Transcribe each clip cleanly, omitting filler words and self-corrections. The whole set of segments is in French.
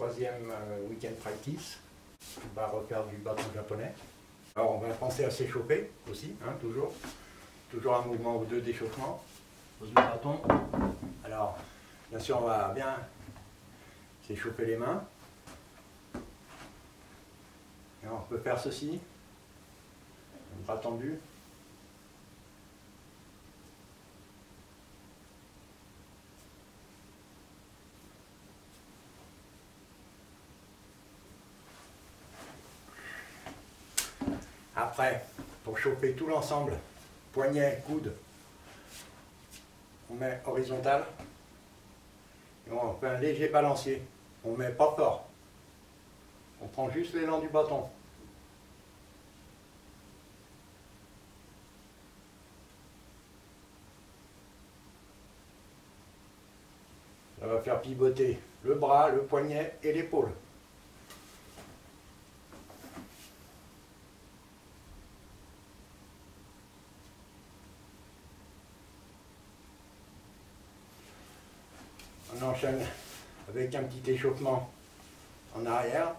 troisième week-end practice. On va refaire du bâton japonais. Alors on va penser à s'échauffer aussi, hein, toujours. Toujours un mouvement ou deux d'échauffement. Pose le bâton. Alors, bien sûr, on va bien s'échauffer les mains. Et on peut faire ceci. Bras tendu. Après, pour chauffer tout l'ensemble, poignet, coude, on met horizontal et on fait un léger balancier. On ne met pas fort. On prend juste l'élan du bâton. Ça va faire pivoter le bras, le poignet et l'épaule. On enchaîne avec un petit échauffement en arrière.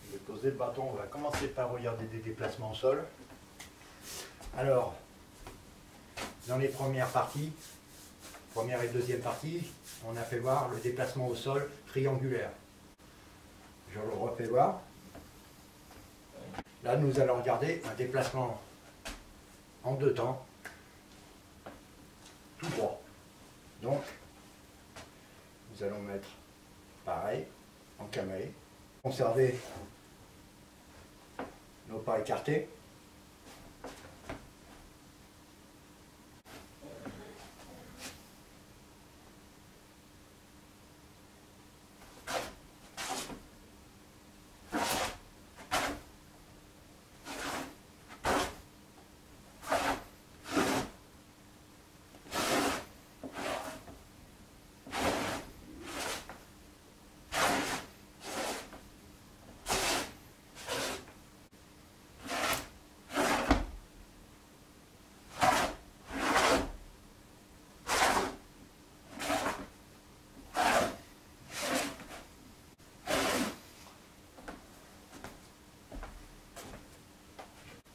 Je vais poser le bâton, on va commencer par regarder des déplacements au sol. Alors, dans les premières parties, première et deuxième partie, on a fait voir le déplacement au sol triangulaire. Je le refais voir. Là, nous allons regarder un déplacement en deux temps, tout droit. Donc, nous allons mettre pareil, en kamae. Conserver nos pas écartés.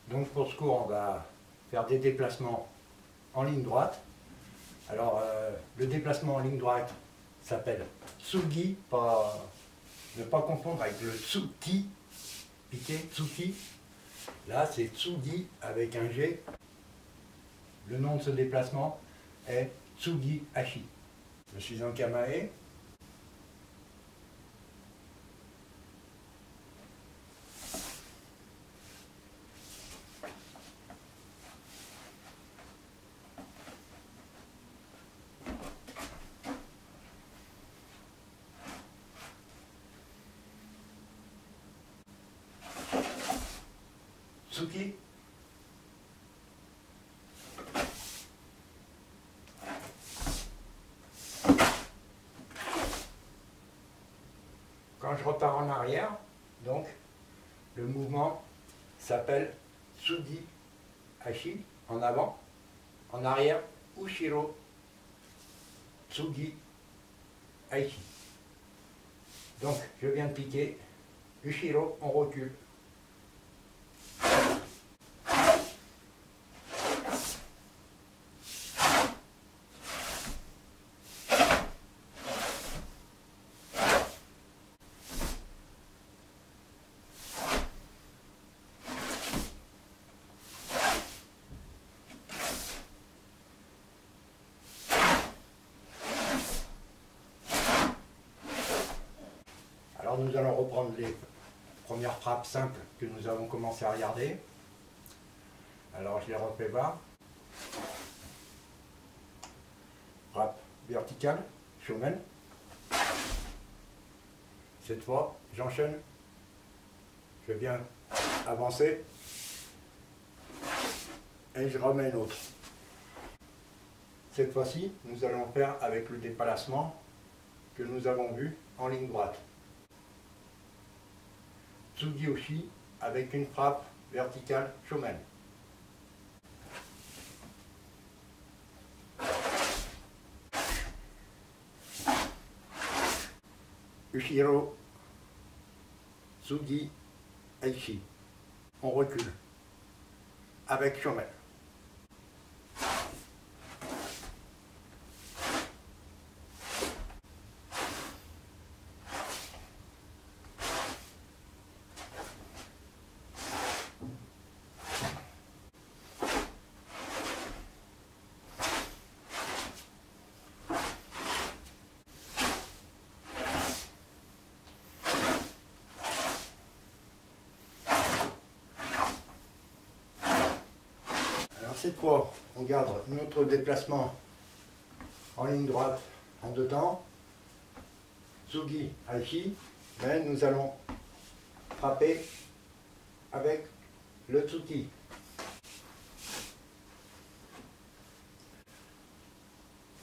Donc pour ce cours, on va faire des déplacements en ligne droite. Alors le déplacement en ligne droite s'appelle tsugi, ne pas confondre avec le tsuki, piqué, tsuki. Là c'est tsugi avec un G. Le nom de ce déplacement est tsugi hashi. Je suis en kamae. Tsuki. Quand je repars en arrière, donc, le mouvement s'appelle Tsugi Hashi, en avant, en arrière, Ushiro Tsugi Hashi. Donc, je viens de piquer, Ushiro, on recule. Alors nous allons reprendre les premières frappes simples que nous avons commencé à regarder. Alors je les refais voir. Frappe verticale, shomen. Cette fois, j'enchaîne. Je viens avancer. Et je remets une autre. Cette fois-ci, nous allons faire avec le déplacement que nous avons vu en ligne droite. Tsugi-Oshi avec une frappe verticale Shomen. Ushiro Tsugi Aishi. On recule avec Shomen. Cette fois, on garde notre déplacement en ligne droite en deux temps, Tsugi Aishi, mais nous allons frapper avec le Tsuki.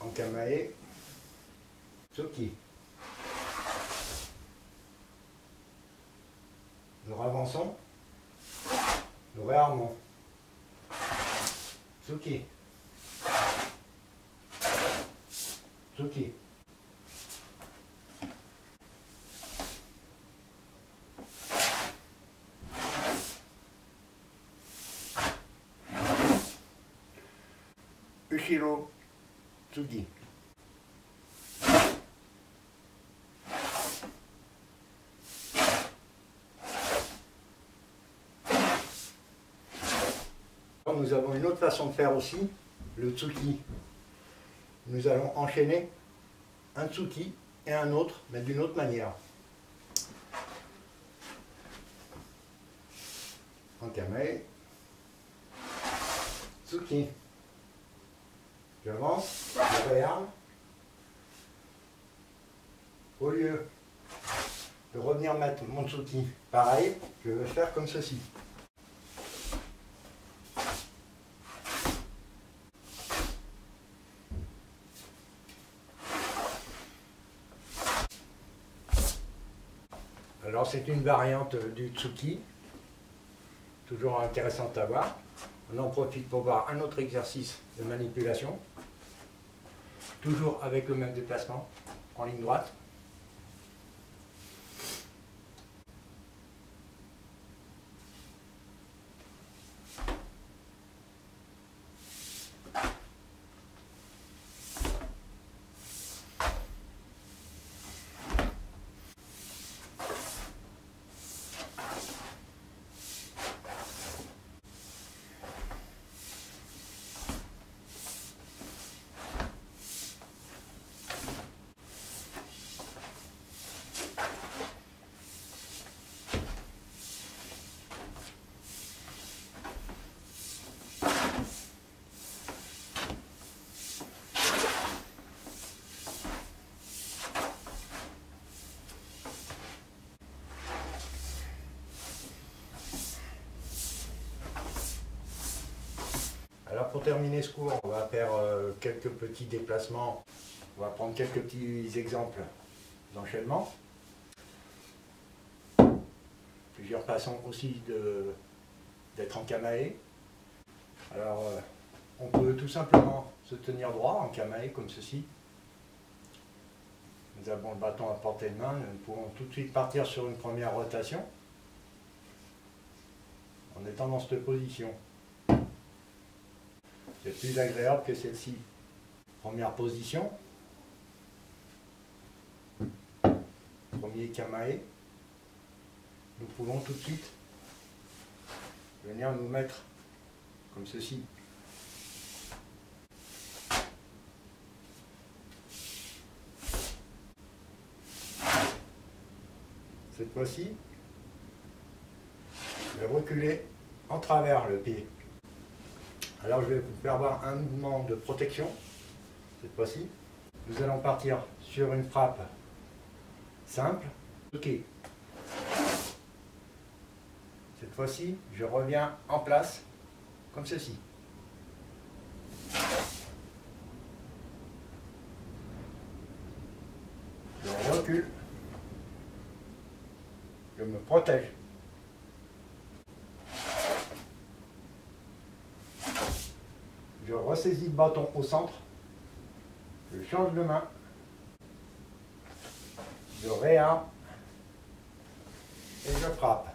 En Kamae, Tsuki. Nous avançons, nous réarmons. Tsuki. Tsuki. Ushiro Tsugi. Nous avons une autre façon de faire aussi, le Tsuki. Nous allons enchaîner un Tsuki et un autre, mais d'une autre manière. En Kamae, Tsuki. J'avance, je réarme. Au lieu de revenir mettre mon Tsuki pareil, je vais faire comme ceci. Alors c'est une variante du Tsuki, toujours intéressante à voir. On en profite pour voir un autre exercice de manipulation, toujours avec le même déplacement, en ligne droite. Alors pour terminer ce cours, on va faire quelques petits déplacements. On va prendre quelques petits exemples d'enchaînement. Plusieurs façons aussi d'être en Kamae. Alors on peut tout simplement se tenir droit en Kamae comme ceci. Nous avons le bâton à portée de main, nous pouvons tout de suite partir sur une première rotation en étant dans cette position. C'est plus agréable que celle-ci. Première position. Premier Kamae. Nous pouvons tout de suite venir nous mettre comme ceci. Cette fois-ci, je vais reculer en travers le pied. Alors je vais vous faire voir un mouvement de protection, cette fois-ci. Nous allons partir sur une frappe simple. Ok. Cette fois-ci, je reviens en place, comme ceci. Je recule. Je me protège. ressaisis le bâton au centre, je change de main, je réarme et je frappe.